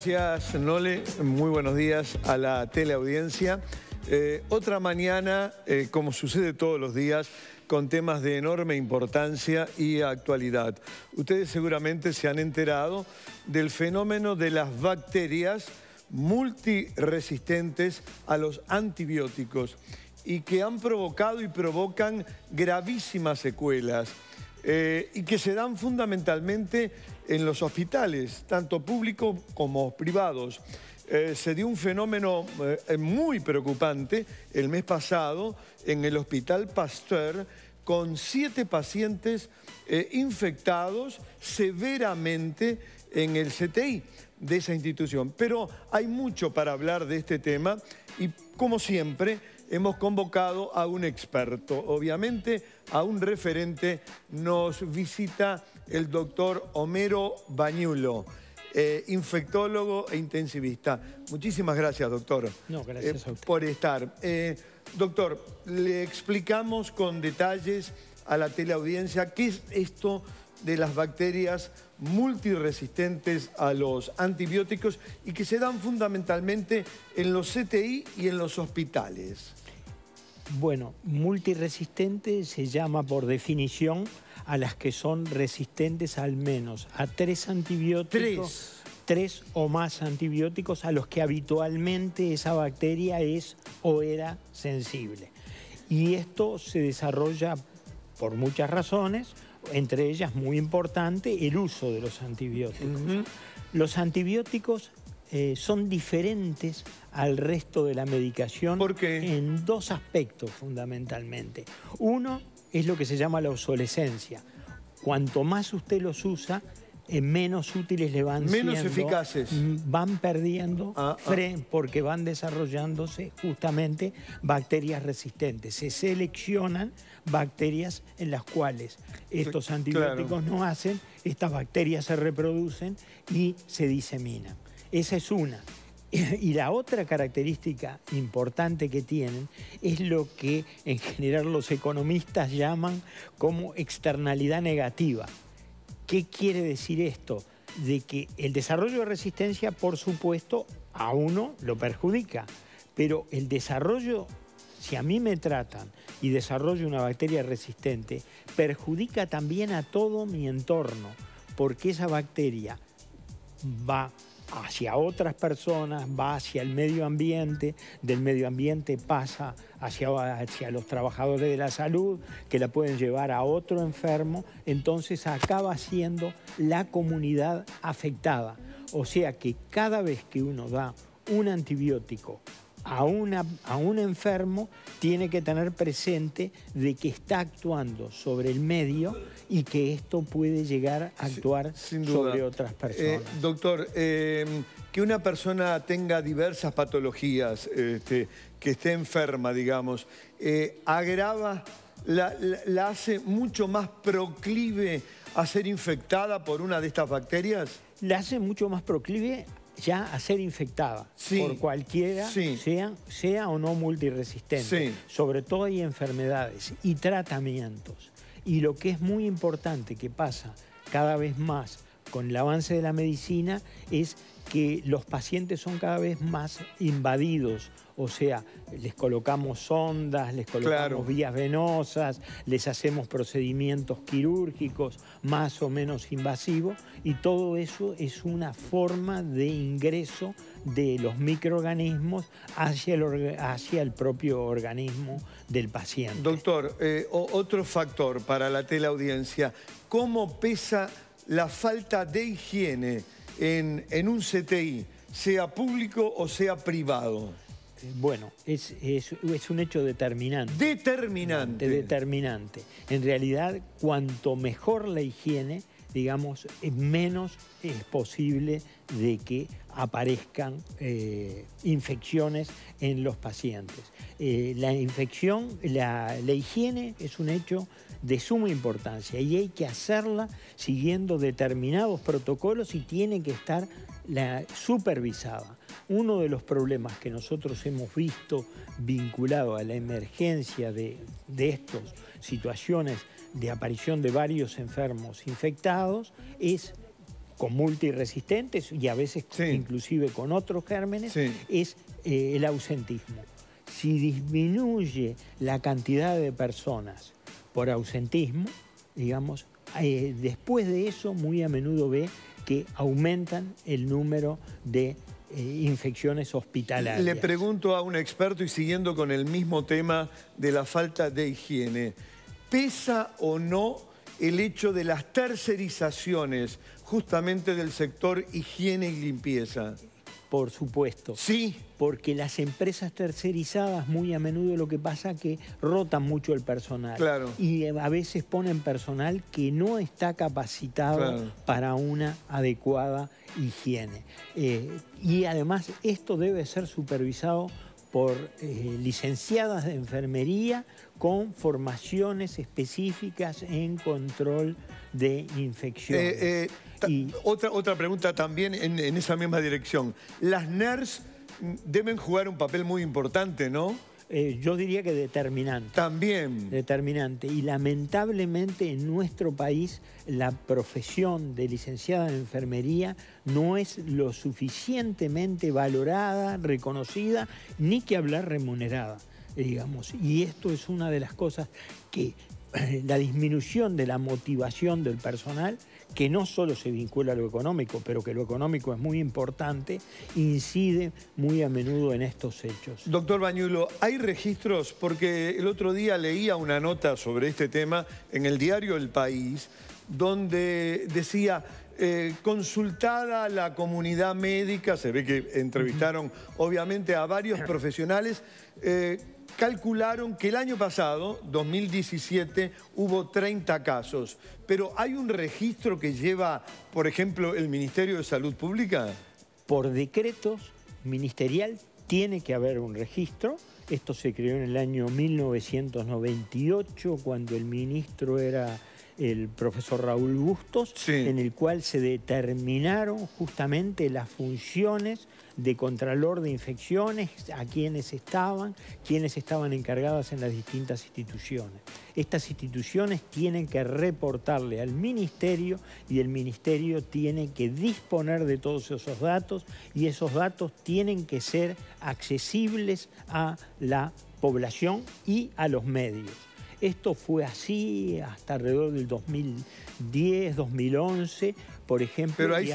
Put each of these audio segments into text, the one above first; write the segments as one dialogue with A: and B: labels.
A: Gracias, Nole. Muy buenos días a la teleaudiencia. Otra mañana, como sucede todos los días, con temas de enorme importancia y actualidad. Ustedes seguramente se han enterado del fenómeno de las bacterias multiresistentes a los antibióticos y que han provocado y provocan gravísimas secuelas. Y que se dan fundamentalmente en los hospitales, tanto públicos como privados. Se dio un fenómeno muy preocupante el mes pasado en el Hospital Pasteur con 7 pacientes infectados severamente en el CTI de esa institución. Pero hay mucho para hablar de este tema y, como siempre, hemos convocado a un experto, obviamente a un referente. Nos visita el doctor Homero Bañulo, infectólogo e intensivista. Muchísimas gracias, doctor.
B: No, gracias a usted.
A: Por estar. Doctor, le explicamos con detalles a la teleaudiencia qué es esto de las bacterias multiresistentes a los antibióticos y que se dan fundamentalmente en los CTI y en los hospitales.
B: Bueno, multiresistente se llama por definición a las que son resistentes al menos a 3 antibióticos. 3 o más antibióticos a los que habitualmente esa bacteria es o era sensible. Y esto se desarrolla por muchas razones, entre ellas muy importante el uso de los antibióticos. Los antibióticos son diferentes al resto de la medicación.
A: ¿Por qué?
B: En 2 aspectos fundamentalmente. Uno es lo que se llama la obsolescencia. Cuanto más usted los usa, menos útiles le van siendo.
A: Menos eficaces.
B: Van perdiendo porque van desarrollándose justamente bacterias resistentes. Se seleccionan bacterias en las cuales estos antibióticos no hacen, estas bacterias se reproducen y se diseminan. Esa es una. Y la otra característica importante que tienen es lo que en general los economistas llaman como externalidad negativa. ¿Qué quiere decir esto? De que el desarrollo de resistencia, por supuesto, a uno lo perjudica, pero el desarrollo, si a mí me tratan y desarrollo una bacteria resistente, perjudica también a todo mi entorno, porque esa bacteria va hacia otras personas, va hacia el medio ambiente, del medio ambiente pasa hacia los trabajadores de la salud, que la pueden llevar a otro enfermo, entonces acaba siendo la comunidad afectada. O sea que cada vez que uno da un antibiótico a un enfermo, tiene que tener presente de que está actuando sobre el medio y que esto puede llegar a actuar sobre otras personas.
A: Doctor, que una persona tenga diversas patologías, que esté enferma, digamos, agrava, la hace mucho más proclive a ser infectada por una de estas bacterias.
B: La hace mucho más proclive ya a ser infectada por cualquiera, sea o no multiresistente. Sobre todo hay enfermedades y tratamientos. Y lo que es muy importante que pasa cada vez más con el avance de la medicina es que los pacientes son cada vez más invadidos. O sea, les colocamos sondas, les colocamos vías venosas, les hacemos procedimientos quirúrgicos más o menos invasivos y todo eso es una forma de ingreso de los microorganismos hacia el propio organismo del paciente.
A: Doctor, otro factor para la teleaudiencia, ¿cómo pesa la falta de higiene en un CTI, sea público o sea privado?
B: Bueno, es un hecho determinante. Determinante. En realidad, cuanto mejor la higiene, digamos, menos es posible de que aparezcan infecciones en los pacientes. La higiene es un hecho de suma importancia y hay que hacerla siguiendo determinados protocolos y tiene que estar supervisada. Uno de los problemas que nosotros hemos visto vinculado a la emergencia de estas situaciones de aparición de varios enfermos infectados es con multiresistentes y a veces inclusive con otros gérmenes, es el ausentismo. Si disminuye la cantidad de personas por ausentismo, digamos, después de eso muy a menudo ve que aumentan el número de infecciones hospitalarias.
A: Le pregunto a un experto y siguiendo con el mismo tema de la falta de higiene, ¿pesa o no el hecho de las tercerizaciones justamente del sector higiene y limpieza?
B: Por supuesto.
A: Sí.
B: Porque las empresas tercerizadas muy a menudo lo que pasa es que rotan mucho el personal.
A: Claro.
B: Y a veces ponen personal que no está capacitado para una adecuada higiene. Y además esto debe ser supervisado por licenciadas de enfermería con formaciones específicas en control de infecciones.
A: Otra pregunta también en esa misma dirección. Las NERS deben jugar un papel muy importante, ¿no?
B: Yo diría que determinante.
A: También.
B: Determinante. Y lamentablemente en nuestro país la profesión de licenciada en enfermería no es lo suficientemente valorada, reconocida, ni que hablar remunerada, digamos. Y esto es una de las cosas que la disminución de la motivación del personal, que no solo se vincula a lo económico, pero que lo económico es muy importante, incide muy a menudo en estos hechos.
A: Doctor Bañulo, ¿hay registros? Porque el otro día leía una nota sobre este tema en el diario El País, donde decía, consultada la comunidad médica, se ve que entrevistaron obviamente a varios profesionales, calcularon que el año pasado, 2017, hubo 30 casos. Pero ¿hay un registro que lleva, por ejemplo, el Ministerio de Salud Pública?
B: Por decretos ministerial tiene que haber un registro. Esto se creó en el año 1998, cuando el ministro era el profesor Raúl Bustos, en el cual se determinaron justamente las funciones de contralor de infecciones, a quienes estaban encargadas en las distintas instituciones. Estas instituciones tienen que reportarle al ministerio y el ministerio tiene que disponer de todos esos datos y esos datos tienen que ser accesibles a la población y a los medios. Esto fue así hasta alrededor del 2010, 2011, por ejemplo.
A: Pero ahí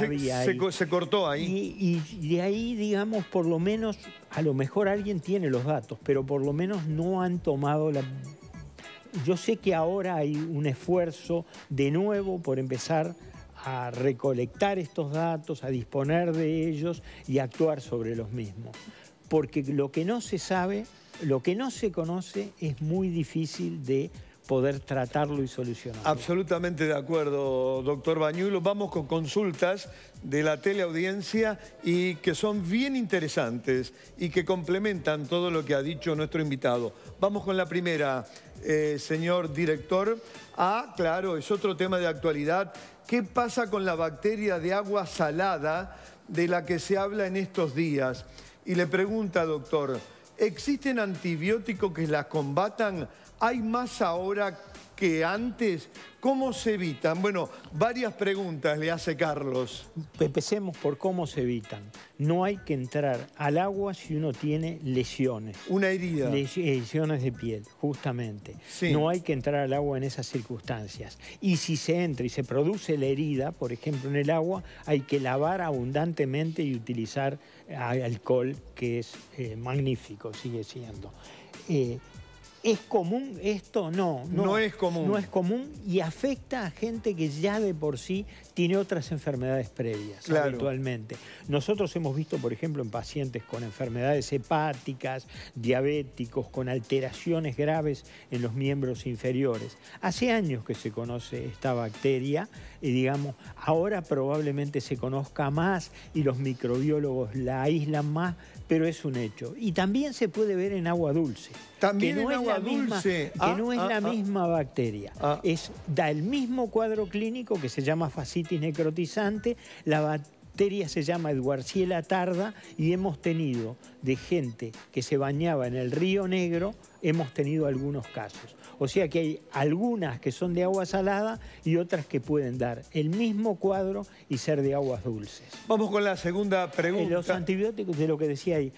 A: se cortó
B: ahí. Y de ahí, digamos, por lo menos, a lo mejor alguien tiene los datos, pero por lo menos no han tomado la... Yo sé que ahora hay un esfuerzo de nuevo por empezar a recolectar estos datos, a disponer de ellos y a actuar sobre los mismos. Porque lo que no se sabe... Lo que no se conoce es muy difícil de poder tratarlo y solucionarlo.
A: Absolutamente de acuerdo, doctor Bañulo. Vamos con consultas de la teleaudiencia y que son bien interesantes y que complementan todo lo que ha dicho nuestro invitado. Vamos con la primera, señor director. Claro, es otro tema de actualidad. ¿Qué pasa con la bacteria de agua salada de la que se habla en estos días? Y le pregunta, doctor, ¿existen antibióticos que las combatan? ¿Hay más ahora que antes? ¿Cómo se evitan? Bueno, varias preguntas le hace Carlos.
B: Empecemos por cómo se evitan. No hay que entrar al agua si uno tiene lesiones.
A: Una herida.
B: Lesiones de piel, justamente. Sí. No hay que entrar al agua en esas circunstancias. Y si se entra y se produce la herida, por ejemplo en el agua, hay que lavar abundantemente y utilizar alcohol, que es magnífico, sigue siendo. ¿Es común esto? No.
A: No es común.
B: No es común y afecta a gente que ya de por sí tiene otras enfermedades previas, habitualmente. Nosotros hemos visto, por ejemplo, en pacientes con enfermedades hepáticas, diabéticos, con alteraciones graves en los miembros inferiores. Hace años que se conoce esta bacteria y, digamos, ahora probablemente se conozca más y los microbiólogos la aíslan más, pero es un hecho. Y también se puede ver en agua dulce.
A: También en agua dulce.
B: Que no es la misma bacteria. Da el mismo cuadro clínico que se llama fascitis necrotizante. La bacteria se llama Edwardiella tarda y hemos tenido de gente que se bañaba en el Río Negro, hemos tenido algunos casos. O sea que hay algunas que son de agua salada y otras que pueden dar el mismo cuadro y ser de aguas dulces.
A: Vamos con la segunda pregunta.
B: Los antibióticos, de lo que decía ahí,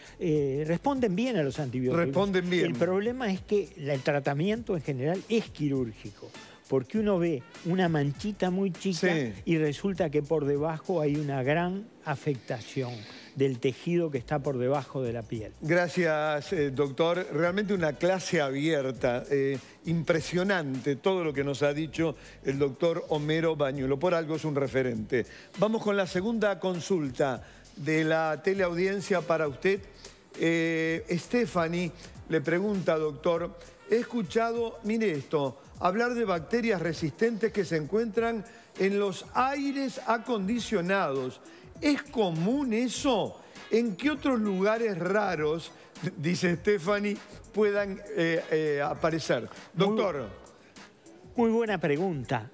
B: responden bien a los antibióticos.
A: Responden bien.
B: El problema es que el tratamiento en general es quirúrgico, porque uno ve una manchita muy chica y resulta que por debajo hay una gran afectación del tejido que está por debajo de la piel.
A: Gracias, doctor. Realmente una clase abierta, impresionante todo lo que nos ha dicho el doctor Homero Bañulo. Por algo es un referente. Vamos con la segunda consulta de la teleaudiencia para usted. Stephanie le pregunta, doctor, he escuchado, mire esto, hablar de bacterias resistentes que se encuentran en los aires acondicionados. ¿Es común eso? ¿En qué otros lugares raros, dice Stephanie, puedan aparecer? Doctor.
B: Muy buena pregunta.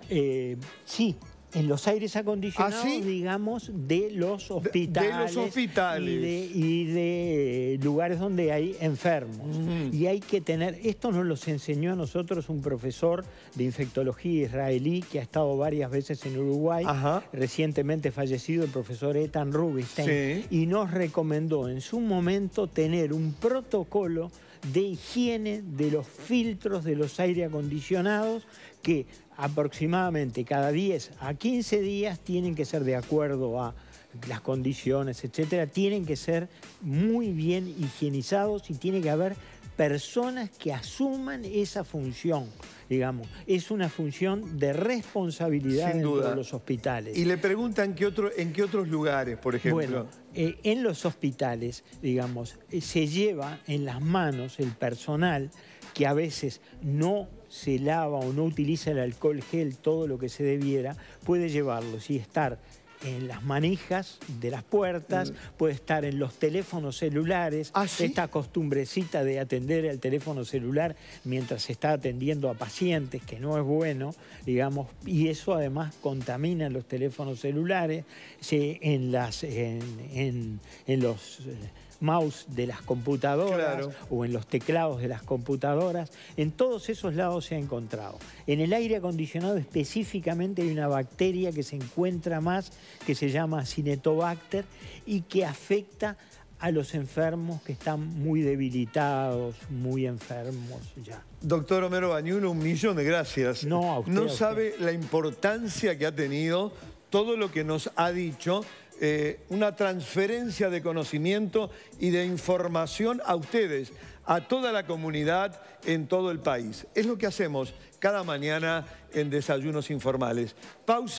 B: Sí. En los aires acondicionados, digamos, de los hospitales.
A: De los hospitales.
B: Y de lugares donde hay enfermos. Y hay que tener... Esto nos los enseñó a nosotros un profesor de infectología israelí que ha estado varias veces en Uruguay. Recientemente fallecido, el profesor Ethan Rubinstein. Y nos recomendó en su momento tener un protocolo de higiene de los filtros de los aire acondicionados que aproximadamente cada 10 a 15 días tienen que ser de acuerdo a las condiciones, etcétera, tienen que ser muy bien higienizados y tiene que haber personas que asuman esa función, digamos. Es una función de responsabilidad dentro de los hospitales.
A: Y le preguntan en qué otros lugares, por ejemplo.
B: Bueno, en los hospitales, digamos, se lleva en las manos el personal que a veces no se lava o no utiliza el alcohol gel todo lo que se debiera, puede llevarlos y estar en las manijas de las puertas, puede estar en los teléfonos celulares, esta costumbrecita de atender el teléfono celular mientras se está atendiendo a pacientes, que no es bueno, digamos, y eso además contamina los teléfonos celulares, en los mouse de las computadoras o en los teclados de las computadoras, en todos esos lados se ha encontrado. En el aire acondicionado específicamente hay una bacteria que se encuentra más, que se llama Cinetobacter y que afecta a los enfermos que están muy debilitados, muy enfermos ya.
A: Doctor Homero Bañulo, 1.000.000 de gracias.
B: No, a usted.
A: No sabe la importancia que ha tenido todo lo que nos ha dicho, una transferencia de conocimiento y de información a ustedes, a toda la comunidad en todo el país. Es lo que hacemos cada mañana en Desayunos Informales. Pausa.